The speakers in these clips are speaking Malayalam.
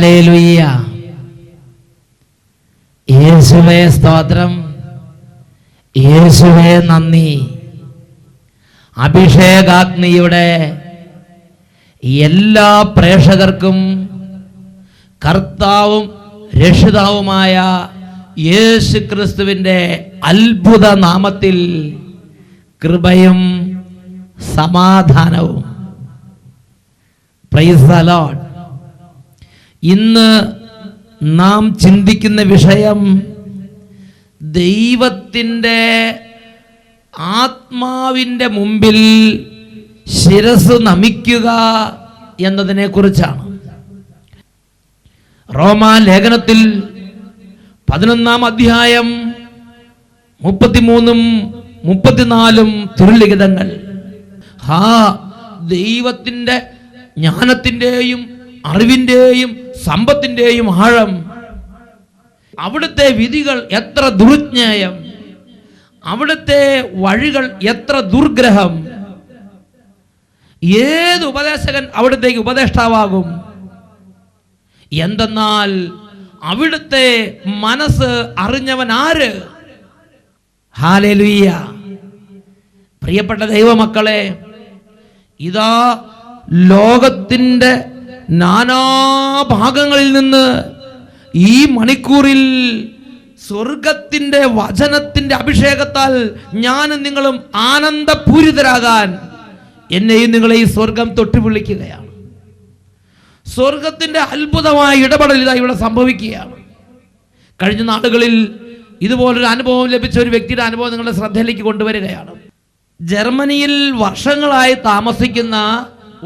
ഹല്ലേലൂയ. യേശുവേ സ്തോത്രം, യേശുവേ നന്ദി. അഭിഷേകാഗ്നിയുടെ എല്ലാ പ്രേക്ഷകർക്കും കർത്താവും രക്ഷിതാവുമായ യേശു ക്രിസ്തുവിൻ്റെ അത്ഭുത നാമത്തിൽ കൃപയും സമാധാനവും. Price the Lord. ഇന്ന് നാം ചിന്തിക്കുന്ന വിഷയം ദൈവത്തിൻ്റെ ആത്മാവിൻ്റെ മുമ്പിൽ ശിരസ് നമിക്കുക എന്നതിനെ കുറിച്ചാണ്. റോമാ ലേഖനത്തിൽ 11-ാം അധ്യായം 33-ഉം 34-ഉം തിരുലിഖിതങ്ങൾ. ദൈവത്തിൻ്റെ ജ്ഞാനത്തിൻ്റെയും അറിവിൻ്റെയും സമ്പത്തിൻ്റെയും ആഴം, അവിടുത്തെ വിധികൾ എത്ര ദുർജ്ഞേയം, അവിടുത്തെ വഴികൾ എത്ര ദുർഗ്രഹം. ഏത് ഉപദേശകൻ അവിടുത്തേക്ക് ഉപദേഷ്ടാവാകും? എന്തെന്നാൽ അവിടുത്തെ മനസ്സ് അറിഞ്ഞവൻ ആര്? ഹല്ലേലൂയ. പ്രിയപ്പെട്ട ദൈവമക്കളെ, ഇതാ ലോകത്തിൻ്റെ നാനാഭാഗങ്ങളിൽ നിന്ന് ഈ മണിക്കൂറിൽ സ്വർഗത്തിൻ്റെ വചനത്തിൻ്റെ അഭിഷേകത്താൽ ഞാനും നിങ്ങളും ആനന്ദപൂരിതരാകാൻ എന്നെയും നിങ്ങളെയും സ്വർഗം തൊട്ടു വിളിക്കുകയാണ്. സ്വർഗത്തിൻ്റെ അത്ഭുതമായ ഇടപെടൽ ഇതാ ഇവിടെ സംഭവിക്കുകയാണ്. കഴിഞ്ഞ നാളുകളിൽ ഇതുപോലൊരു അനുഭവം ലഭിച്ച ഒരു വ്യക്തിയുടെ അനുഭവം നിങ്ങളുടെ ശ്രദ്ധയിലേക്ക് കൊണ്ടുവരികയാണ്. ജർമ്മനിയിൽ വർഷങ്ങളായി താമസിക്കുന്ന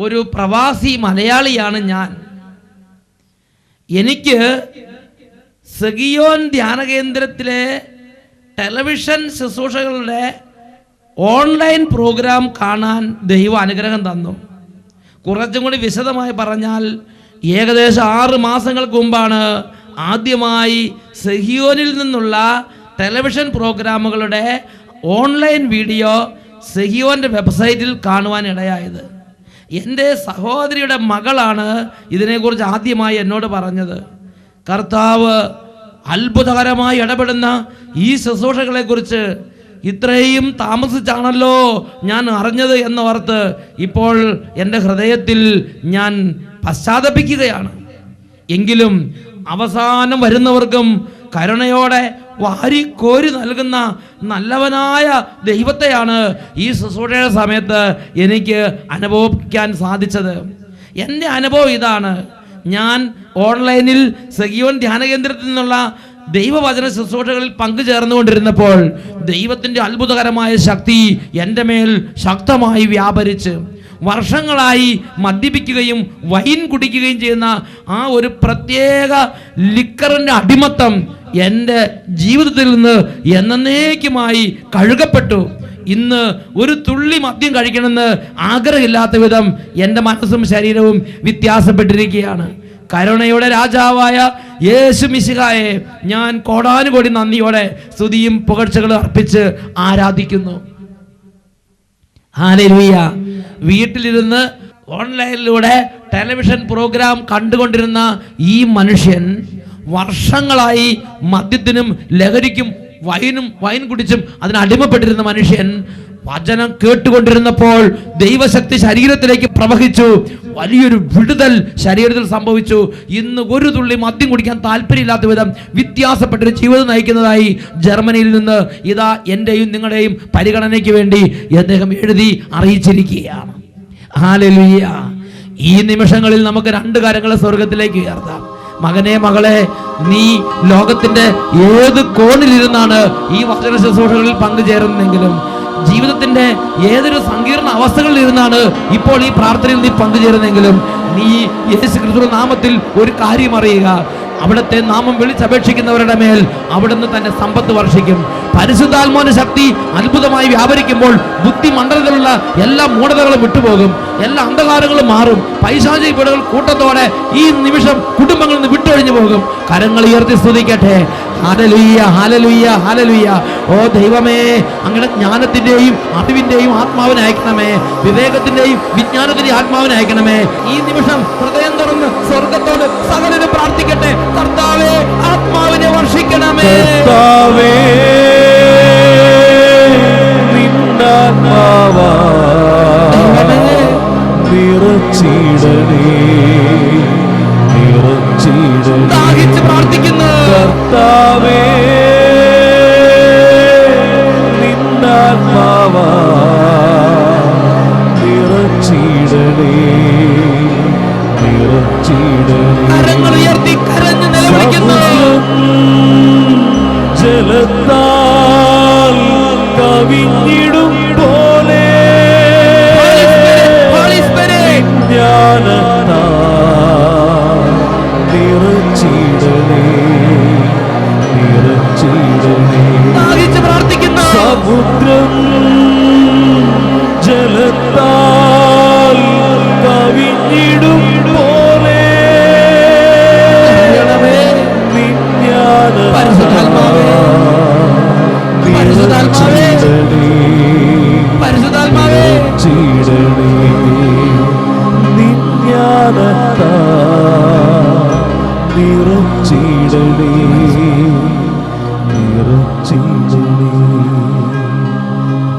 ഒരു പ്രവാസി മലയാളിയാണ് ഞാൻ. എനിക്ക് സെഗിയോൻ ധ്യാന കേന്ദ്രത്തിലെ ടെലിവിഷൻ ശുശ്രൂഷകളുടെ ഓൺലൈൻ പ്രോഗ്രാം കാണാൻ ദൈവ അനുഗ്രഹം തന്നു. കുറച്ചും കൂടി വിശദമായി പറഞ്ഞാൽ, ഏകദേശം 6 മാസങ്ങൾക്ക് മുമ്പാണ് ആദ്യമായി സെഹിയോനിൽ നിന്നുള്ള ടെലിവിഷൻ പ്രോഗ്രാമുകളുടെ ഓൺലൈൻ വീഡിയോ സെഹിയോൻ്റെ വെബ്സൈറ്റിൽ കാണുവാൻ ഇടയായത്. എൻ്റെ സഹോദരിയുടെ മകളാണ് ഇതിനെക്കുറിച്ച് ആദ്യമായി എന്നോട് പറഞ്ഞത്. കർത്താവ് അത്ഭുതകരമായി ഇടപെടുന്ന ഈ ശുശ്രൂഷകളെക്കുറിച്ച് ഇത്രയും താമസിച്ചാണല്ലോ ഞാൻ അറിഞ്ഞത് എന്നോർത്ത് ഇപ്പോൾ എൻ്റെ ഹൃദയത്തിൽ ഞാൻ പശ്ചാത്തപിക്കുകയാണ്. എങ്കിലും അവസാനം വരുന്നവർക്കും കരുണയോടെ വാരിക്കോരി നൽകുന്ന നല്ലവനായ ദൈവത്തെയാണ് ഈ ശുശ്രൂഷയുടെ സമയത്ത് എനിക്ക് അനുഭവിക്കാൻ സാധിച്ചത്. എൻ്റെ അനുഭവം ഇതാണ്. ഞാൻ ഓൺലൈനിൽ സെഗിയോൻ ധ്യാന കേന്ദ്രത്തിൽ നിന്നുള്ള ദൈവവചന ശുശ്രൂഷകളിൽ പങ്കുചേർന്നുകൊണ്ടിരുന്നപ്പോൾ ദൈവത്തിൻ്റെ അത്ഭുതകരമായ ശക്തി എൻ്റെ മേൽ ശക്തമായി വ്യാപരിച്ച്, വർഷങ്ങളായി മദ്യപിക്കുകയും വൈൻ കുടിക്കുകയും ചെയ്യുന്ന ആ ഒരു പ്രത്യേക ലിക്കറിൻ്റെ അടിമത്തം എൻ്റെ ജീവിതത്തിൽ നിന്ന് എന്നേക്കുമായി കഴുകപ്പെട്ടു. ഇന്ന് ഒരു തുള്ളി മദ്യം കഴിക്കണമെന്ന് ആഗ്രഹമില്ലാത്ത വിധം എൻ്റെ മനസ്സും ശരീരവും വ്യത്യാസപ്പെട്ടിരിക്കുകയാണ്. കരുണയുടെ രാജാവായ യേശു മിശിഹായെ ഞാൻ കോടാനുകോടി നന്ദിയോടെ സ്തുതിയും പുകഴ്ചകളും അർപ്പിച്ച് ആരാധിക്കുന്നു. ഹല്ലേലൂയ. വീട്ടിലിരുന്ന് ഓൺലൈനിലൂടെ ടെലിവിഷൻ പ്രോഗ്രാം കണ്ടുകൊണ്ടിരുന്ന ഈ മനുഷ്യൻ വർഷങ്ങളായി മദ്യത്തിനും ലഹരിക്കും വൈൻ കുടിച്ചും അതിനടിമപ്പെട്ടിരുന്ന മനുഷ്യൻ വചനം കേട്ടുകൊണ്ടിരുന്നപ്പോൾ ദൈവശക്തി ശരീരത്തിലേക്ക് പ്രവഹിച്ചു. വലിയൊരു വിടുതൽ ശരീരത്തിൽ സംഭവിച്ചു. ഇന്ന് ഒരു തുള്ളി മദ്യം കുടിക്കാൻ താല്പര്യമില്ലാത്ത വിധം വ്യത്യാസപ്പെട്ടൊരു ജീവിതം നയിക്കുന്നതായി ജർമ്മനിയിൽ നിന്ന് ഇതാ എൻ്റെയും നിങ്ങളുടെയും പരിഗണനയ്ക്ക് വേണ്ടി അദ്ദേഹം എഴുതി അറിയിച്ചിരിക്കുകയാണ്. ഹല്ലേലൂയ. ഈ നിമിഷങ്ങളിൽ നമുക്ക് 2 കാര്യങ്ങളെ സ്വർഗത്തിലേക്ക് ഉയർത്താം. മകനെ, മകളെ, നീ ലോകത്തിന്റെ ഏത് കോണിലിരുന്നാണ് ഈ വചന ശുശ്രൂഷകളിൽ പങ്കുചേരുന്നെങ്കിലും, ജീവിതത്തിന്റെ ഏതൊരു സങ്കീർണ അവസ്ഥകളിൽ ഇരുന്നാണ് ഇപ്പോൾ ഈ പ്രാർത്ഥനയിൽ നീ പങ്കുചേരുന്നെങ്കിലും, നീ യേശു ക്രിസ്തുവിന്റെ നാമത്തിൽ ഒരു കാര്യം അറിയുക. അവിടുത്തെ നാമം വിളിച്ചപേക്ഷിക്കുന്നവരുടെ മേൽ അവിടുന്ന് തന്റെ സമ്പത്ത് വർഷിക്കും. പരിശുദ്ധാത്മാവിന്റെ ശക്തി അത്ഭുതമായി വ്യാപരിക്കുമ്പോൾ ബുദ്ധിമണ്ഡലത്തിലുള്ള എല്ലാ മൂഢതകളും വിട്ടുപോകും, എല്ലാ അന്ധകാരങ്ങളും മാറും. പൈശാചിക പീഡകൾ കൂട്ടത്തോടെ ഈ നിമിഷം കുടുംബങ്ങളിൽ നിന്ന് വിട്ടൊഴിഞ്ഞു പോകും. കരങ്ങൾ ഉയർത്തി സ്തുതിക്കട്ടെ. Hallelujah, hallelujah, hallelujah. ഓ ദൈവമേ, അങ്ങനെ ജ്ഞാനത്തിന്റെയും അറിവിന്റെയും ആത്മാവിനെ അയക്കണമേ, വിവേകത്തിന്റെയും വിജ്ഞാനത്തിന്റെയും ആത്മാവിനെ അയക്കണമേ. ഈ നിമിഷം ഹൃദയം തുറന്ന് സ്വർഗത്തോട് സകലരും പ്രാർത്ഥിക്കട്ടെ. കർത്താവേ, ആത്മാവിനെ വർഷിക്കണമേ. കർത്താവേ, നിന്നാത്മാവാ നിറച്ചിടണേ, നിറച്ചിടണേ. ദാഹിച്ച് പ്രാർത്ഥിക്കുന്നു. കർത്താവേ, നിന്നാത്മാവാ നിറച്ചിടണേ, നിറച്ചിടണേ. കരങ്ങൾ ഉയർത്തി കരഞ്ഞ് നിലവിളിക്കുന്നു. ജലത്താൽ കവിഞ്ഞിടും പോലെ ജ്ഞാനത്താൽ നിറച്ചിടണേ, നിറച്ചിടണേ. പ്രാർത്ഥിക്കുന്നു. സമുദ്രം ജലത്താൽ കവിഞ്ഞിടും പോലെ പരിശുദ്ധാത്മാവേ, പരിശുദ്ധാത്മാവേ, പരിശുദ്ധാത്മാവേ, ചീടണേ നിജ്ഞാനത്താ നിറച്ചിടണേ, നിറച്ചിടണേ,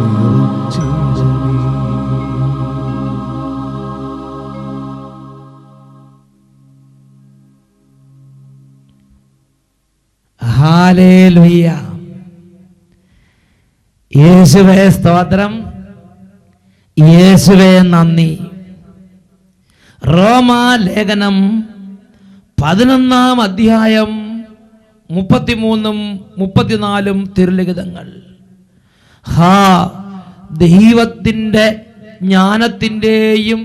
നിറച്ചിടണേ. ഹല്ലേലൂയ. യേശുവേ സ്തോത്രം, യേശുവേ നന്ദി. റോമാലേഖനം 11-ാം അധ്യായം 33-ഉം 34-ഉം തിരുലിഖിതങ്ങൾ. ദൈവത്തിൻ്റെ ജ്ഞാനത്തിൻ്റെയും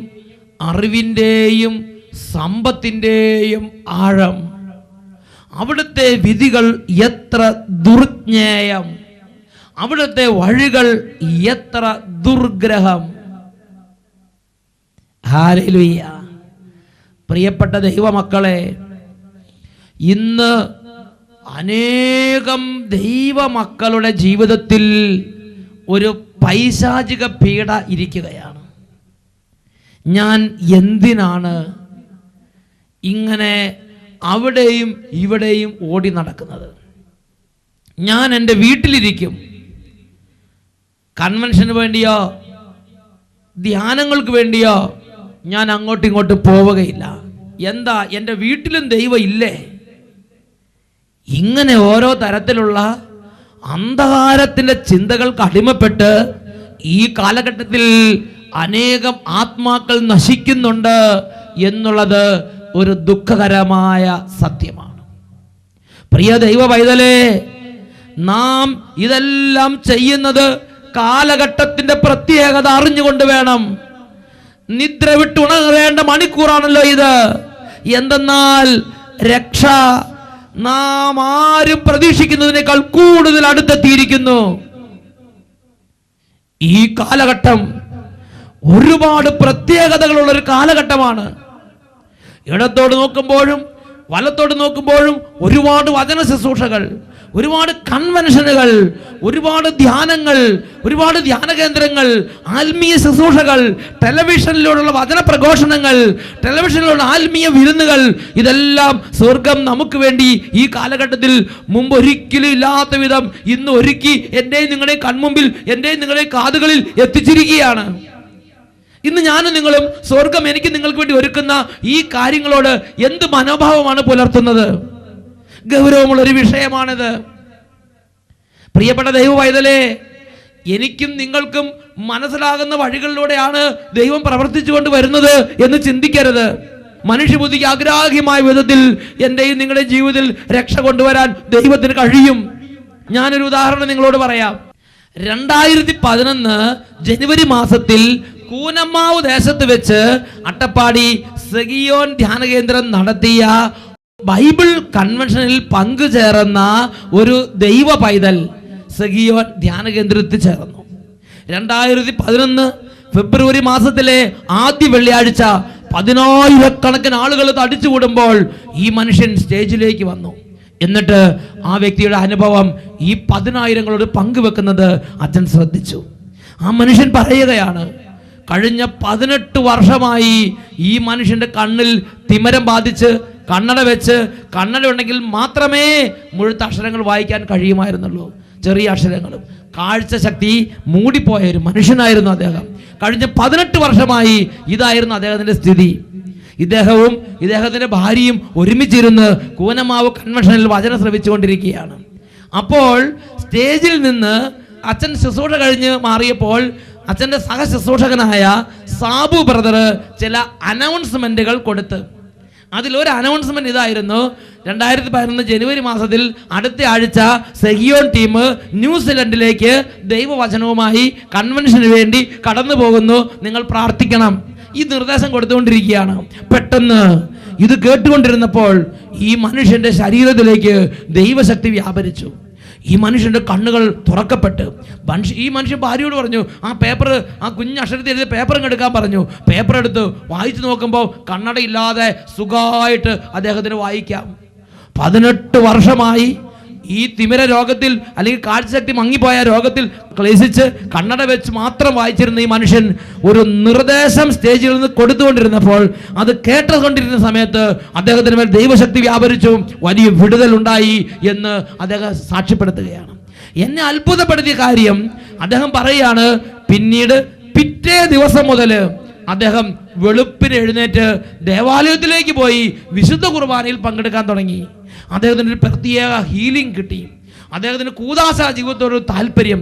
അറിവിൻ്റെയും സമ്പത്തിൻ്റെയും ആഴം, അവിടുത്തെ വിധികൾ എത്ര ദുർജ്ഞേയം, അവിടുത്തെ വഴികൾ എത്ര ദുർഗ്രഹം. ഹല്ലേലൂയ. പ്രിയപ്പെട്ട ദൈവമക്കളെ, ഇന്ന് അനേകം ദൈവമക്കളുടെ ജീവിതത്തിൽ ഒരു പൈശാചിക പീഡ ഇരിക്കുകയാണ്. ഞാൻ എന്തിനാണ് ഇങ്ങനെ അവിടെയും ഇവിടെയും ഓടി നടക്കുന്നത്? ഞാൻ എൻ്റെ വീട്ടിലിരിക്കും, കൺവെൻഷന് വേണ്ടിയോ ധ്യാനങ്ങൾക്ക് വേണ്ടിയോ ഞാൻ അങ്ങോട്ടും ഇങ്ങോട്ടും പോവുകയില്ല. എന്താ, എൻ്റെ വീട്ടിലും ദൈവം ഇല്ലേ? ഇങ്ങനെ ഓരോ തരത്തിലുള്ള അന്ധകാരത്തിൻ്റെ ചിന്തകൾക്ക് അടിമപ്പെട്ട് ഈ കാലഘട്ടത്തിൽ അനേകം ആത്മാക്കൾ നശിക്കുന്നുണ്ട് എന്നുള്ളത് ഒരു ദുഃഖകരമായ സത്യമാണ്. പ്രിയ ദൈവ പൈതലേ, നാം ഇതെല്ലാം ചെയ്യുന്നത് കാലഘട്ടത്തിന്റെ പ്രത്യേകത അറിഞ്ഞുകൊണ്ട് വേണം. നിദ്ര വിട്ടുണരേണ്ട മണിക്കൂറാണല്ലോ ഇത്. എന്തെന്നാൽ രക്ഷ നാം ആരും പ്രതീക്ഷിക്കുന്നതിനേക്കാൾ കൂടുതൽ അടുത്തെത്തിയിരിക്കുന്നു. ഈ കാലഘട്ടം ഒരുപാട് പ്രത്യേകതകളുള്ള ഒരു കാലഘട്ടമാണ്. ഇടത്തോട് നോക്കുമ്പോഴും വലത്തോട് നോക്കുമ്പോഴും ഒരുപാട് വചന ശുശ്രൂഷകൾ, ഒരുപാട് കൺവെൻഷനുകൾ, ഒരുപാട് ധ്യാനങ്ങൾ, ഒരുപാട് ധ്യാന കേന്ദ്രങ്ങൾ, ആത്മീയ ശുശ്രൂഷകൾ, ടെലിവിഷനിലൂടെയുള്ള വചന പ്രഘോഷണങ്ങൾ, ടെലിവിഷനിലുള്ള ആത്മീയ വിരുന്നുകൾ, ഇതെല്ലാം സ്വർഗം നമുക്ക് വേണ്ടി ഈ കാലഘട്ടത്തിൽ മുമ്പ് ഒരിക്കലും ഇല്ലാത്ത വിധം ഇന്ന് ഒരുക്കി എൻ്റെയും നിങ്ങളുടെയും കൺമുമ്പിൽ, എൻ്റെയും നിങ്ങളുടെയും കാതുകളിൽ എത്തിച്ചിരിക്കുകയാണ്. ഇന്ന് ഞാനും നിങ്ങളും സ്വർഗം എനിക്ക് നിങ്ങൾക്ക് വേണ്ടി ഒരുക്കുന്ന ഈ കാര്യങ്ങളോട് എന്ത് മനോഭാവമാണ് പുലർത്തുന്നത്? ഗൗരവമുള്ളൊരു വിഷയമാണിത്. പ്രിയപ്പെട്ട ദൈവ പൈതലേ, എനിക്കും നിങ്ങൾക്കും മനസ്സിലാകുന്ന വഴികളിലൂടെയാണ് ദൈവം പ്രവർത്തിച്ചുകൊണ്ട് വരുന്നത് എന്ന് ചിന്തിക്കരുത്. മനുഷ്യബുദ്ധിക്ക് അഗ്രാഹ്യമായ വിധത്തിൽ എൻ്റെയും നിങ്ങളുടെ ജീവിതത്തിൽ രക്ഷ കൊണ്ടുവരാൻ ദൈവത്തിന് കഴിയും. ഞാനൊരു ഉദാഹരണം നിങ്ങളോട് പറയാം. 2011 ജനുവരി മാസത്തിൽ കൂനമ്മാവ് ദേശത്ത് വെച്ച് അട്ടപ്പാടി സെഗിയോൻ ധ്യാന കേന്ദ്രം നടത്തിയ ബൈബിൾ കൺവെൻഷനിൽ പങ്കുചേർന്ന ഒരു ദൈവ പൈതൽ സഗിയോൻ ധ്യാന കേന്ദ്രത്തിൽ ചേർന്നു. 2011 ഫെബ്രുവരി മാസത്തിലെ ആദ്യ വെള്ളിയാഴ്ച 10,000-കണക്കിന് ആളുകൾ തടിച്ചുകൂടുമ്പോൾ ഈ മനുഷ്യൻ സ്റ്റേജിലേക്ക് വന്നു. എന്നിട്ട് ആ വ്യക്തിയുടെ അനുഭവം ഈ 10,000-ങ്ങളോട് പങ്കുവെക്കുന്നത് അച്ഛൻ ശ്രദ്ധിച്ചു. ആ മനുഷ്യൻ പറയുകയാണ്, കഴിഞ്ഞ 18 വർഷമായി ഈ മനുഷ്യൻ്റെ കണ്ണിൽ തിമിരം ബാധിച്ച് കണ്ണട വെച്ച്, കണ്ണട ഉണ്ടെങ്കിൽ മാത്രമേ മുഴുത്ത അക്ഷരങ്ങൾ വായിക്കാൻ കഴിയുമായിരുന്നുള്ളൂ. ചെറിയ അക്ഷരങ്ങളും കാഴ്ച ശക്തി മൂടിപ്പോയ ഒരു മനുഷ്യനായിരുന്നു അദ്ദേഹം. കഴിഞ്ഞ 18 വർഷമായി ഇതായിരുന്നു അദ്ദേഹത്തിൻ്റെ സ്ഥിതി. ഇദ്ദേഹവും ഇദ്ദേഹത്തിൻ്റെ ഭാര്യയും ഒരുമിച്ചിരുന്ന് കൂനമാവ് കൺവെൻഷനിൽ വചനം ശ്രവിച്ചുകൊണ്ടിരിക്കുകയാണ്. അപ്പോൾ സ്റ്റേജിൽ നിന്ന് അച്ഛൻ ശുശ്രൂഷ കഴിഞ്ഞ് മാറിയപ്പോൾ അച്ഛൻ്റെ സഹശുശ്രൂഷകനായ സാബു ബ്രദർ ചില അനൗൺസ്മെൻറ്റുകൾ കൊടുത്ത്, അതിലൊരു അനൗൺസ്മെൻറ്റ് ഇതായിരുന്നു: 2011 ജനുവരി മാസത്തിൽ അടുത്ത ആഴ്ച സെഹിയോൻ ടീം ന്യൂസിലൻഡിലേക്ക് ദൈവവചനവുമായി കൺവെൻഷന് വേണ്ടി കടന്നു പോകുന്നു, നിങ്ങൾ പ്രാർത്ഥിക്കണം. ഈ നിർദ്ദേശം കൊടുത്തുകൊണ്ടിരിക്കുകയാണ്. പെട്ടെന്ന് ഇത് കേട്ടുകൊണ്ടിരുന്നപ്പോൾ ഈ മനുഷ്യൻ്റെ ശരീരത്തിലേക്ക് ദൈവശക്തി വ്യാപരിച്ചു. ഈ മനുഷ്യൻ്റെ കണ്ണുകൾ തുറക്കപ്പെട്ട് ഈ മനുഷ്യൻ ഭാര്യയോട് പറഞ്ഞു, ആ പേപ്പർ, ആ കുഞ്ഞക്ഷരത്തിൽ എഴുതിയ പേപ്പർ എടുക്കാൻ പറഞ്ഞു. പേപ്പർ എടുത്ത് വായിച്ചു നോക്കുമ്പോൾ കണ്ണടയില്ലാതെ സുഖമായിട്ട് അദ്ദേഹത്തിന് വായിക്കാം. 18 വർഷമായി ഈ തിമിര രോഗത്തിൽ അല്ലെങ്കിൽ കാഴ്ചശക്തി മങ്ങിപ്പോയ രോഗത്തിൽ ക്ലേശിച്ച് കണ്ണട വെച്ച് മാത്രം വായിച്ചിരുന്ന ഈ മനുഷ്യൻ ഒരു നിർദ്ദേശം സ്റ്റേജിൽ നിന്ന് കൊടുത്തുകൊണ്ടിരുന്നപ്പോൾ അത് കേട്ടുകൊണ്ടിരുന്ന സമയത്ത് അദ്ദേഹത്തിന് മേൽ ദൈവശക്തി വ്യാപരിച്ചു, വലിയ വിടുതൽ ഉണ്ടായി എന്ന് അദ്ദേഹം സാക്ഷ്യപ്പെടുത്തുകയാണ്. എന്നെ അത്ഭുതപ്പെടുത്തിയ കാര്യം അദ്ദേഹം പറയുകയാണ്, പിന്നീട് പിറ്റേ ദിവസം മുതൽ അദ്ദേഹം വെളുപ്പിന് എഴുന്നേറ്റ് ദേവാലയത്തിലേക്ക് പോയി വിശുദ്ധ കുർബാനയിൽ പങ്കെടുക്കാൻ തുടങ്ങി. അദ്ദേഹത്തിന് ഒരു പ്രത്യേക ഹീലിംഗ് കിട്ടി. അദ്ദേഹത്തിന് കൂദാശ ജീവിതത്തോടൊരു താല്പര്യം,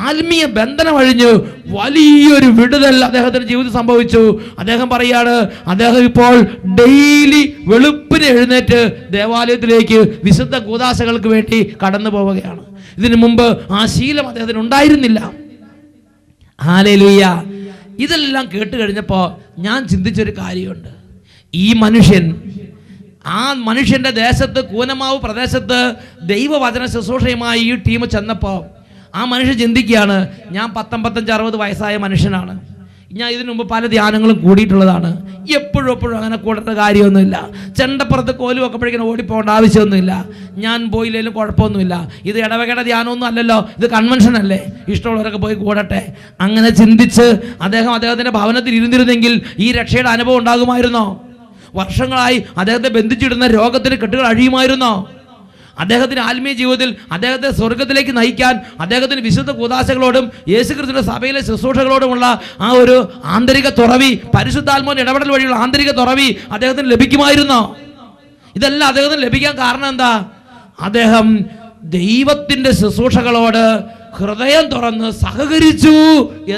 ആത്മീയ ബന്ധനം അഴിഞ്ഞ് വലിയൊരു വിടുതൽ അദ്ദേഹത്തിൻ്റെ ജീവിതത്തിൽ സംഭവിച്ചു. അദ്ദേഹം പറയാണ്, അദ്ദേഹം ഇപ്പോൾ ഡെയിലി വെളുപ്പിന് എഴുന്നേറ്റ് ദേവാലയത്തിലേക്ക് വിശുദ്ധ കൂദാശകൾക്ക് വേണ്ടി കടന്നു പോവുകയാണ്. ഇതിനു മുമ്പ് ആ ശീലം അദ്ദേഹത്തിന് ഉണ്ടായിരുന്നില്ല. ഹല്ലേലൂയ. ഇതെല്ലാം കേട്ട് കഴിഞ്ഞപ്പോൾ ഞാൻ ചിന്തിച്ചൊരു കാര്യമുണ്ട്. ഈ മനുഷ്യൻ, ആ മനുഷ്യൻ്റെ ദേശത്ത്, കൂനമാവ് പ്രദേശത്ത് ദൈവവചന ശുശ്രൂഷയുമായി ഈ ടീം ചെന്നപ്പോൾ ആ മനുഷ്യൻ ചിന്തിക്കുകയാണ്, ഞാൻ 55-60 വയസ്സായ മനുഷ്യനാണ്, ഞാൻ ഇതിനു മുമ്പ് പല ധ്യാനങ്ങളും കൂടിയിട്ടുള്ളതാണ്, എപ്പോഴും അങ്ങനെ കൂടേണ്ട കാര്യമൊന്നുമില്ല, ചെണ്ടപ്പുറത്ത് കോല് വെക്കുമ്പോഴേക്കും ഓടിപ്പോകേണ്ട ആവശ്യമൊന്നുമില്ല, ഞാൻ പോയില്ലെങ്കിലും കുഴപ്പമൊന്നുമില്ല, ഇത് ഇടവകയുടെ ധ്യാനമൊന്നും അല്ലല്ലോ, ഇത് കൺവെൻഷൻ അല്ലേ, ഇഷ്ടമുള്ളവരൊക്കെ പോയി കൂടട്ടെ. അങ്ങനെ ചിന്തിച്ച് അദ്ദേഹത്തിൻ്റെ ഭവനത്തിൽ ഇരുന്നിരുന്നെങ്കിൽ ഈ രക്ഷയുടെ അനുഭവം ഉണ്ടാകുമായിരുന്നോ? വർഷങ്ങളായി അദ്ദേഹത്തെ ബന്ധിച്ചിടുന്ന രോഗത്തിന് കെട്ടുകൾ അഴിയുമായിരുന്നോ? അദ്ദേഹത്തിന് ആത്മീയ ജീവിതത്തിൽ അദ്ദേഹത്തെ സ്വർഗത്തിലേക്ക് നയിക്കാൻ അദ്ദേഹത്തിന് വിശുദ്ധ കൂദാശകളോടും യേശുക്രിസ്തുവിന്റെ സഭയിലെ ശുശ്രൂഷകളോടുമുള്ള ആ ഒരു ആന്തരിക തുറവി, പരിശുദ്ധാത്മാവിന്റെ ഇടപെടൽ വഴിയുള്ള ആന്തരിക തുറവി അദ്ദേഹത്തിന് ലഭിക്കുമായിരുന്നോ? ഇതെല്ലാം അദ്ദേഹത്തിന് ലഭിക്കാൻ കാരണം എന്താ? അദ്ദേഹം ദൈവത്തിന്റെ ശുശ്രൂഷകളോട് ഹൃദയം തുറന്ന് സഹകരിച്ചു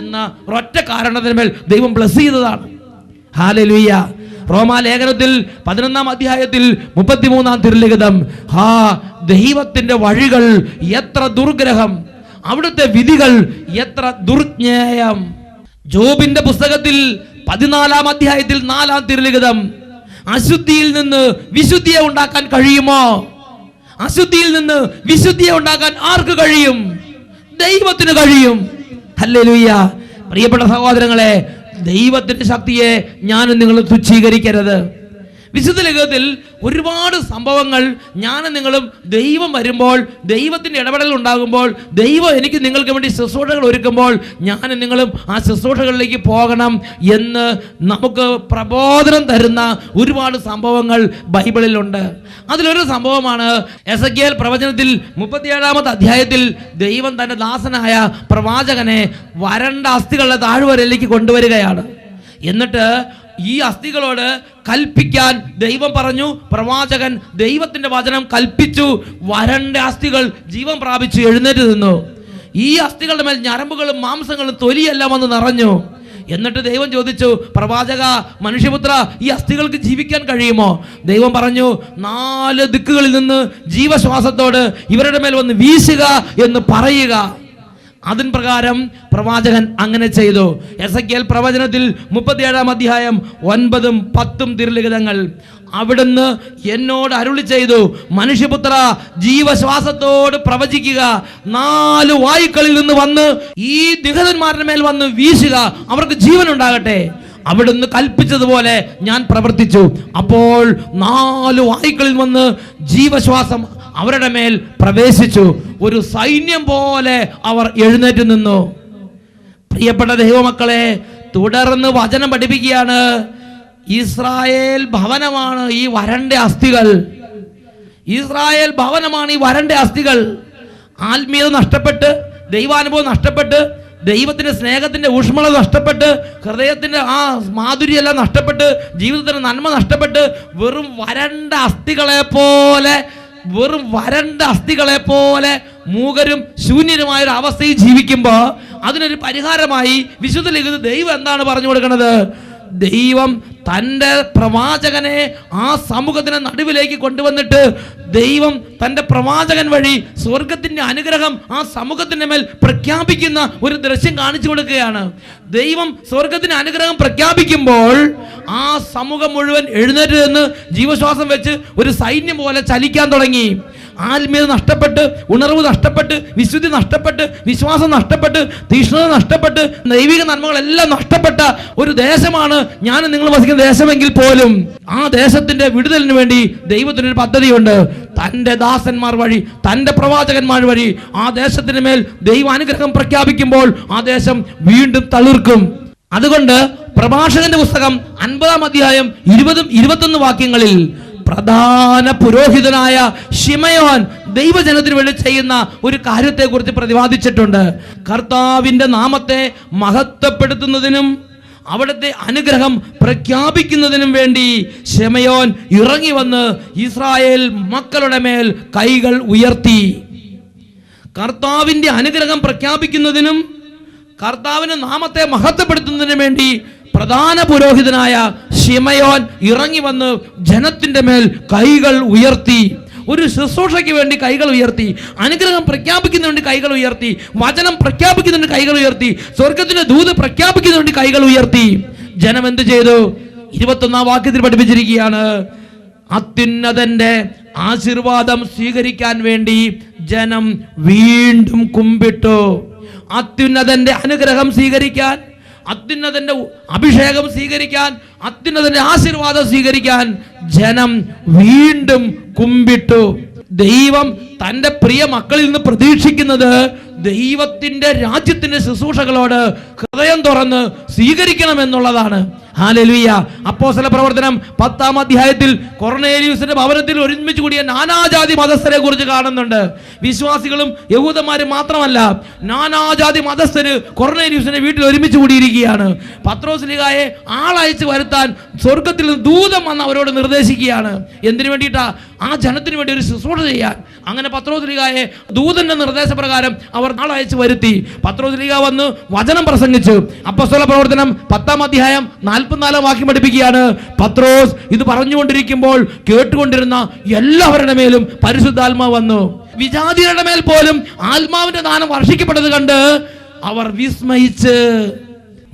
എന്ന ഒരൊറ്റ കാരണത്തിന്മേൽ ദൈവം ബ്ലസ് ചെയ്തതാണ്. ഹല്ലേലൂയ. റോമാലേഖനത്തിൽ 11-ാം അധ്യായത്തിൽ 33-ാം തിരുലിഖിതം, ദൈവത്തിന്റെ വഴികൾ എത്ര ദുർഗ്രഹം, അവിടുത്തെ വിധികൾ എത്ര ദുർജ്ഞേയം. ജോബിന്റെ പുസ്തകത്തിൽ 14-ാം അധ്യായത്തിൽ 4-ാം തിരുലിഖിതം, അശുദ്ധിയിൽ നിന്ന് വിശുദ്ധിയെ ഉണ്ടാക്കാൻ കഴിയുമോ? അശുദ്ധിയിൽ നിന്ന് വിശുദ്ധിയെ ഉണ്ടാക്കാൻ ആർക്ക് കഴിയും? ദൈവത്തിന് കഴിയും. ഹല്ലേലൂയ. പ്രിയപ്പെട്ട സഹോദരങ്ങളെ, ദൈവത്തിന്റെ ശക്തിയെ ഞാനും നിങ്ങൾ തുച്ഛീകരിക്കരുത്. വിശുദ്ധ ലേഖനത്തിൽ ഒരുപാട് സംഭവങ്ങൾ ഞാനും നിങ്ങളും ദൈവം വരുമ്പോൾ, ദൈവത്തിൻ്റെ ഇടപെടൽ ഉണ്ടാകുമ്പോൾ, ദൈവം എനിക്ക് നിങ്ങൾക്ക് വേണ്ടി ശുശ്രൂഷകൾ ഒരുക്കുമ്പോൾ ഞാനും നിങ്ങളും ആ ശുശ്രൂഷകളിലേക്ക് പോകണം എന്ന് നമുക്ക് പ്രബോധനം തരുന്ന ഒരുപാട് സംഭവങ്ങൾ ബൈബിളിലുണ്ട്. അതിലൊരു സംഭവമാണ് എസെക്കിയേൽ പ്രവചനത്തിൽ 37-ാമത്തെ അധ്യായത്തിൽ ദൈവം തൻ്റെ ദാസനായ പ്രവാചകനെ വരണ്ട അസ്ഥികളുടെ താഴ്വരയിലേക്ക് കൊണ്ടുവരികയാണ്. എന്നിട്ട് ഈ അസ്ഥികളോട് കൽപ്പിക്കാൻ ദൈവം പറഞ്ഞു. പ്രവാചകൻ ദൈവത്തിന്റെ വചനം കൽപ്പിച്ചു. വരണ്ട അസ്ഥികൾ ജീവൻ പ്രാപിച്ചു എഴുന്നേറ്റ് നിന്നു. ഈ അസ്ഥികളുടെ മേൽ ഞരമ്പുകളും മാംസങ്ങളും തൊലിയെല്ലാം വന്ന് നിറഞ്ഞു. എന്നിട്ട് ദൈവം ചോദിച്ചു, പ്രവാചക, മനുഷ്യപുത്ര, ഈ അസ്ഥികൾക്ക് ജീവിക്കാൻ കഴിയുമോ? ദൈവം പറഞ്ഞു, 4 ദിക്കുകളിൽ നിന്ന് ജീവശ്വാസത്തോട് ഇവരുടെ മേൽ വന്ന് വീശുക എന്ന് പറയുക. അതിൻ പ്രകാരം പ്രവാചകൻ അങ്ങനെ ചെയ്തു. എസെക്കിയേൽ പ്രവചനത്തിൽ 37-ാം അധ്യായം 9-ഉം 10-ഉം തിരുലിഖിതങ്ങൾ. അവിടുന്ന് എന്നോട് അരുളി ചെയ്തു, മനുഷ്യപുത്ര, ജീവശ്വാസത്തോട് പ്രവചിക്കുക. 4 വായുക്കളിൽ നിന്ന് വന്ന് ഈ നിഹതന്മാരുടെ മേൽ വന്ന് വീശുക, അവർക്ക് ജീവൻ ഉണ്ടാകട്ടെ. അവിടുന്ന് കൽപ്പിച്ചതുപോലെ ഞാൻ പ്രവർത്തിച്ചു. അപ്പോൾ 4 വായുക്കളിൽ വന്ന് ജീവശ്വാസം അവരുടെ മേൽ പ്രവേശിച്ചു. ഒരു സൈന്യം പോലെ അവർ എഴുന്നേറ്റ് നിന്നു. പ്രിയപ്പെട്ട ദൈവമക്കളെ, തുടർന്ന് വചനം പഠിപ്പിക്കുകയാണ്. ഇസ്രായേൽ ഭവനമാണ് ഈ വരണ്ട അസ്ഥികൾ. ഇസ്രായേൽ ഭവനമാണ് ഈ വരണ്ട അസ്ഥികൾ. ആത്മീയത നഷ്ടപ്പെട്ട്, ദൈവാനുഭവം നഷ്ടപ്പെട്ട്, ദൈവത്തിന്റെ സ്നേഹത്തിന്റെ ഊഷ്മളത നഷ്ടപ്പെട്ട്, ഹൃദയത്തിന്റെ ആ മാധുര്യമെല്ലാം നഷ്ടപ്പെട്ട്, ജീവിതത്തിന്റെ നന്മ നഷ്ടപ്പെട്ട്, വെറും വരണ്ട അസ്ഥികളെ പോലെ മൂകരും ശൂന്യരുമായ ഒരു അവസ്ഥയിൽ ജീവിക്കുമ്പോൾ അതിനൊരു പരിഹാരമായി വിശുദ്ധ ലിഖിതത്തിൽ ദൈവം എന്താണ് പറഞ്ഞു കൊടുക്കുന്നത്? ദൈവം തൻ്റെ പ്രവാചകനെ ആ സമൂഹത്തിന് നടുവിലേക്ക് കൊണ്ടുവന്നിട്ട് ദൈവം തൻ്റെ പ്രവാചകൻ വഴി സ്വർഗത്തിൻ്റെ അനുഗ്രഹം ആ സമൂഹത്തിൻ്റെ മേൽ പ്രഖ്യാപിക്കുന്ന ഒരു ദൃശ്യം കാണിച്ചു കൊടുക്കുകയാണ്. ദൈവം സ്വർഗത്തിന് അനുഗ്രഹം പ്രഖ്യാപിക്കുമ്പോൾ ആ സമൂഹം മുഴുവൻ എഴുന്നേറ്റ് നിന്ന് ജീവശ്വാസം വെച്ച് ഒരു സൈന്യം പോലെ ചലിക്കാൻ തുടങ്ങി. ആത്മീയത നഷ്ടപ്പെട്ട്, ഉണർവ് നഷ്ടപ്പെട്ട്, വിശുദ്ധി നഷ്ടപ്പെട്ട്, വിശ്വാസം നഷ്ടപ്പെട്ട്, തീഷ്ണത നഷ്ടപ്പെട്ട്, ദൈവിക നന്മകളെല്ലാം നഷ്ടപ്പെട്ട ഒരു ദേശമാണ് ഞാൻ നിങ്ങൾ വസിക്കുന്ന ദേശമെങ്കിൽ പോലും ആ ദേശത്തിന്റെ വിടുതലിന് വേണ്ടി ദൈവത്തിനൊരു പദ്ധതിയുണ്ട്. തൻ്റെ ദാസന്മാർ വഴി, തൻ്റെ പ്രവാചകന്മാർ വഴി ആ ദേശത്തിന് മേൽ ദൈവ അനുഗ്രഹം പ്രഖ്യാപിക്കുമ്പോൾ ആ ദേശം വീണ്ടും തളിർക്കും. അതുകൊണ്ട് പ്രഭാഷകന്റെ പുസ്തകം 50-ാം അധ്യായം 20-21 വാക്യങ്ങളിൽ പ്രധാന പുരോഹിതനായ ശിമയോൻ ദൈവജനത്തിന് വേണ്ടി ചെയ്യുന്ന ഒരു കാര്യത്തെക്കുറിച്ച് പ്രതിപാദിച്ചിട്ടുണ്ട്. കർത്താവിൻ്റെ നാമത്തെ മഹത്വപ്പെടുത്തുന്നതിനും അവിടുത്തെ അനുഗ്രഹം പ്രഖ്യാപിക്കുന്നതിനും വേണ്ടി ശിമയോൻ ഇറങ്ങി വന്ന് ഇസ്രായേൽ മക്കളുടെ മേൽ കൈകൾ ഉയർത്തി. കർത്താവിൻ്റെ അനുഗ്രഹം പ്രഖ്യാപിക്കുന്നതിനും കർത്താവിൻ്റെ നാമത്തെ മഹത്വപ്പെടുത്തുന്നതിനും വേണ്ടി പ്രധാന പുരോഹിതനായ ശിമയോൻ ഇറങ്ങി വന്ന് ജനത്തിന്റെ മേൽ കൈകൾ ഉയർത്തി. ഒരു ശുശ്രൂഷയ്ക്ക് വേണ്ടി കൈകൾ ഉയർത്തി, അനുഗ്രഹം പ്രഖ്യാപിക്കുന്നതിന് വേണ്ടി കൈകൾ ഉയർത്തി, വചനം പ്രഖ്യാപിക്കുന്നതിന് കൈകൾ ഉയർത്തി, സ്വർഗത്തിന്റെ ദൂത് പ്രഖ്യാപിക്കുന്നതിന് വേണ്ടി കൈകൾ ഉയർത്തി. ജനം എന്ത് ചെയ്തു? 21-ാം വാക്യത്തിൽ പഠിപ്പിച്ചിരിക്കുകയാണ്. അത്യുന്നതന്റെ ആശീർവാദം സ്വീകരിക്കാൻ വേണ്ടി ജനം വീണ്ടും കുമ്പിട്ടു. അത്യുന്നതന്റെ അനുഗ്രഹം സ്വീകരിക്കാൻ, അത്യുന്നതന്റെ അഭിഷേകം സ്വീകരിക്കാൻ, അത്യുന്നതന്റെ ആശീർവാദം സ്വീകരിക്കാൻ ജനം വീണ്ടും കുമ്പിട്ടു. ദൈവം തൻ്റെ പ്രിയ മക്കളിൽ നിന്ന് പ്രതീക്ഷിക്കുന്നത് ദൈവത്തിന്റെ രാജ്യത്തിന്റെ ശുശ്രൂഷകളോട് ഹൃദയം തുറന്ന് സ്വീകരിക്കണമെന്നുള്ളതാണ്. ഹല്ലേലൂയ. അപ്പോസ്തല പ്രവർത്തനം 10-ാം അധ്യായത്തിൽ കൊർന്നേലിയുസിന്റെ ഭവനത്തിൽ ഒരുമിച്ച് കൂടിയ നാനാജാതി മതസ്ഥരെ കുറിച്ച് കാണുന്നുണ്ട്. വിശ്വാസികളും യഹൂദന്മാരും മാത്രമല്ല, നാനാജാതി മതസ്ഥര് കൊർന്നേലിയുസിന്റെ വീട്ടിൽ ഒരുമിച്ച് കൂടിയിരിക്കുകയാണ്. പത്രോസ്ലീഹായെ ആളയച്ച് വരുത്താൻ സ്വർഗത്തിൽ നിന്ന് ദൂതൻ വന്ന് അവരോട് നിർദ്ദേശിക്കുകയാണ്. എന്തിനു വേണ്ടിയിട്ടാ? ആ ജനത്തിന് വേണ്ടി ഒരു ശുശ്രൂഷ ചെയ്യാൻ. അങ്ങനെ പത്രോസ്ലീഹായെ ദൂതന്റെ നിർദ്ദേശപ്രകാരം അവർ ആളയച്ച് വരുത്തി. പത്രോസ്ലീഹാ വന്ന് വചനം പ്രസംഗിച്ചു. അപ്പോസ്തല പ്രവർത്തനം 10-ാം അധ്യായം 44-ാം വാക്യം പഠിപ്പിക്കുകയാണ്. പത്രോസ് ഇത് പറഞ്ഞുകൊണ്ടിരിക്കുമ്പോൾ കേട്ടുകൊണ്ടിരുന്ന എല്ലാവരുടെ മേലും പരിശുദ്ധാത്മാവ് വന്നു. വിജാതികളുടെ മേൽ പോലും ആത്മാവിന്റെ ദാനം വർഷിക്കപ്പെട്ടത് കണ്ട് അവർ വിസ്മയിച്ച്.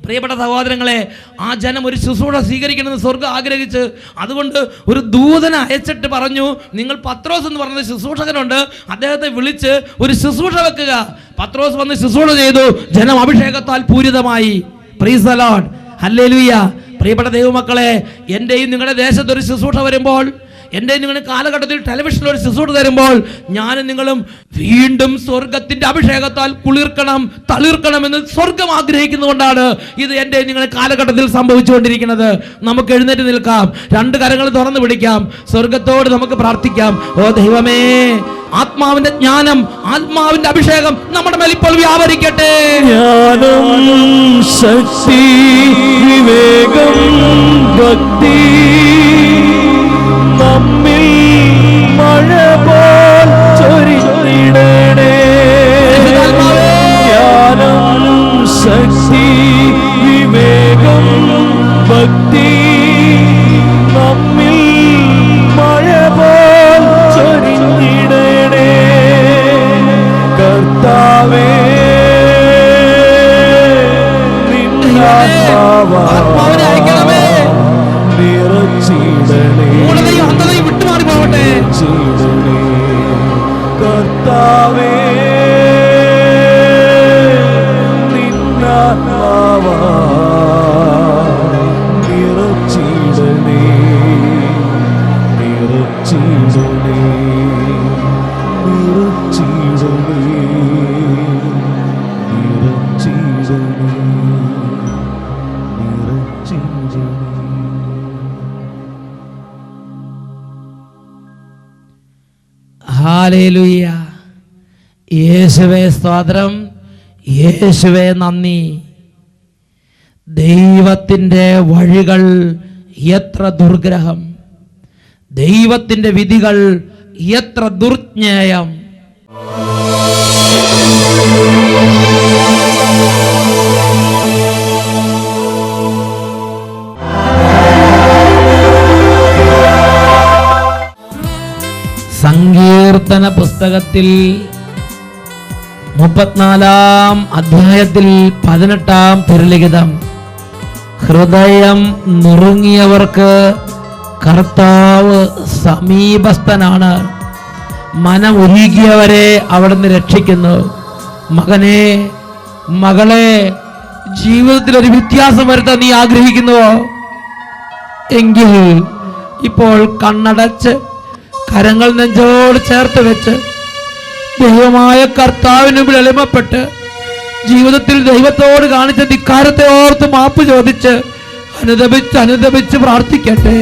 പ്രിയപ്പെട്ട സഹോദരങ്ങളെ, ആ ജനം ഒരു ശുശ്രൂഷ സ്വീകരിക്കണമെന്ന് സ്വർഗ്ഗം ആഗ്രഹിച്ച്, അതുകൊണ്ട് ഒരു ദൂതനെ അയച്ചിട്ട് പറഞ്ഞു, നിങ്ങൾ പത്രോസ് എന്ന് പറഞ്ഞ ശുശ്രൂഷകനുണ്ട്, അദ്ദേഹത്തെ വിളിച്ച് ഒരു ശുശ്രൂഷ വെക്കുക. പത്രോസ് വന്ന് ശുശ്രൂഷ ചെയ്തു. ജനം അഭിഷേകത്താൽ പൂരിതമായി. Praise the Lord. ഹല്ലേലൂയ. പ്രിയപ്പെട്ട ദൈവമക്കളെ, എൻ്റെയും നിങ്ങളുടെ ദേശത്ത് ഒരു ശുശ്രൂഷ വരുമ്പോൾ, എൻ്റെ നിങ്ങളുടെ കാലഘട്ടത്തിൽ ടെലിവിഷനിൽ ഒരു ശുശ്രൂഷ തരുമ്പോൾ, ഞാനും നിങ്ങളും വീണ്ടും സ്വർഗത്തിന്റെ അഭിഷേകത്താൽ കുളിർക്കണം, തളിർക്കണമെന്ന് സ്വർഗം ആഗ്രഹിക്കുന്നതുകൊണ്ടാണ് ഇത് എൻ്റെ നിങ്ങളുടെ കാലഘട്ടത്തിൽ സംഭവിച്ചുകൊണ്ടിരിക്കുന്നത്. നമുക്ക് എഴുന്നേറ്റ് നിൽക്കാം, 2 കരങ്ങൾ തുറന്നു പിടിക്കാം, സ്വർഗത്തോട് നമുക്ക് പ്രാർത്ഥിക്കാം. ഓ ദൈവമേ, ആത്മാവിന്റെ ജ്ഞാനം, ആത്മാവിന്റെ അഭിഷേകം നമ്മുടെ മേൽ ഇപ്പോൾ വ്യാപരിക്കട്ടെ. ജ്ഞാനം, ശക്തി, വിവേകം, ഭക്തി നമ്മിൽ മഴ പോൽ ചൊരിഞ്ഞിടണേ. ജ്ഞാനം, ശക്തി, വിവേകം, ഭക്തി നമ്മിൽ മഴ പോൽ ചൊരിഞ്ഞിടണേ. കർത്താവേ, ആത്മാവിനെ അയക്കണമേ. നിറച്ചിടണേ മൂഢതയും അന്ധതയും വിട്ടുമാറി പോകട്ടെ. കർത്താവേ നിന്നാത്മാവാ നിറച്ചിടണേ നിറച്ചിടണേ നിറച്ചിടണേ നിറച്ചിടണേ നിറച്ചിടണേ. ഹല്ലേലൂയ. യേശുവേ സ്തോത്രം, യേശുവേ നന്ദി. ദൈവത്തിൻ്റെ വഴികൾ എത്ര ദുർഗ്രഹം, ദൈവത്തിൻ്റെ വിധികൾ എത്ര ദുർജ്ഞേയം. സങ്കീർത്തന പുസ്തകത്തിൽ 34-ാം അധ്യായത്തിൽ 18-ാം തിരുലിഖിതം, ഹൃദയം നുറുങ്ങിയവർക്ക് കർത്താവ് സമീപസ്ഥനാണ്, മനമുരുകിയവരെ അവിടുന്ന് രക്ഷിക്കുന്നു. മകനെ, മകളെ, ജീവിതത്തിൽ ഒരു വ്യത്യാസം വരുത്താൻ നീ ആഗ്രഹിക്കുന്നുവോ? എങ്കിൽ ഇപ്പോൾ കണ്ണടച്ച് കരങ്ങൾ നെഞ്ചോട് ചേർത്ത് വെച്ച് ദൈവമായ കർത്താവിന് മുമ്പിൽ എളിമപ്പെട്ട് ജീവിതത്തിൽ ദൈവത്തോട് കാണിച്ച ധിക്കാരത്തെ ഓർത്ത് മാപ്പ് ചോദിച്ച് അനുദപിച്ച് പ്രാർത്ഥിക്കട്ടെ.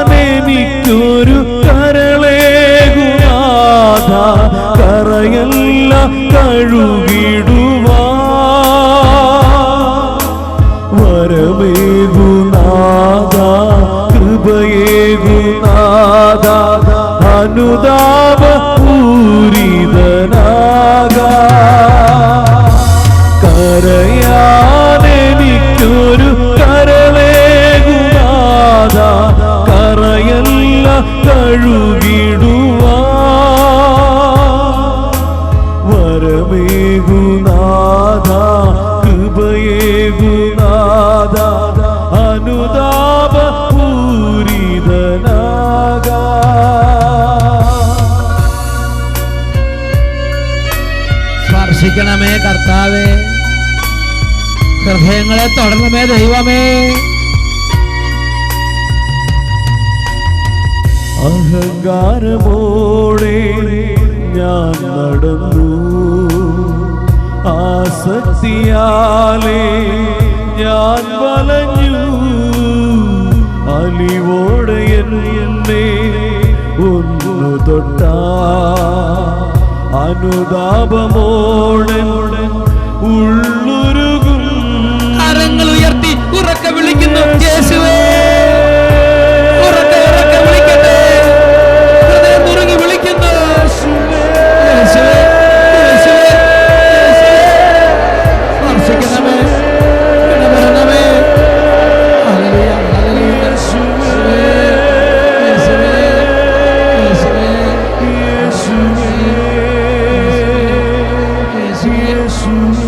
കരയാനെനിക്കൊരു കരളേകുനാഥ, കരയെല്ലാം കഴുകിടുവാ വരമേകുനാഥ, കൃപയേകുനാഥ, അനുതാപപൂരിതനാക. കരയാനെനിക്കൊരു കരളേകുനാഥ, കരയെല്ലാം കഴുകിടുവാ വരമേകുനാഥ, കൃപയേകുനാഥ, അനുതാപപൂരിതനാക. സ്പർശിക്കണമേ കർത്താവേ, ഹൃദയങ്ങളെ തൊടണമേ ദൈവമേ. അഹങ്കാരമോടെ ഞാൻ നടന്നു, ആസക്തിയാലേ ഞാൻ വലഞ്ഞു, അലിവോടെ എന്നെ ഒന്നു തൊട്ടാ അനുതാപമോടെ ഉള്ളുരുകും. കരങ്ങൾ ഉയർത്തി ഉറക്കെ വിളിക്കുന്നു യേശുവേ, ഉറക്കെ വിളിക്കട്ടെ. ഹൃദയം നുറുങ്ങി വിളിക്കുന്നു യേശുവേ, യേശുവേ, യേശുവേ. സ്പർശിക്കണമേ, ഇടപെടണമേ. Hallelujah, hallelujah. യേശുവേ, യേശുവേ, യേശുവേ, യേശുവേ, യേശുവേ.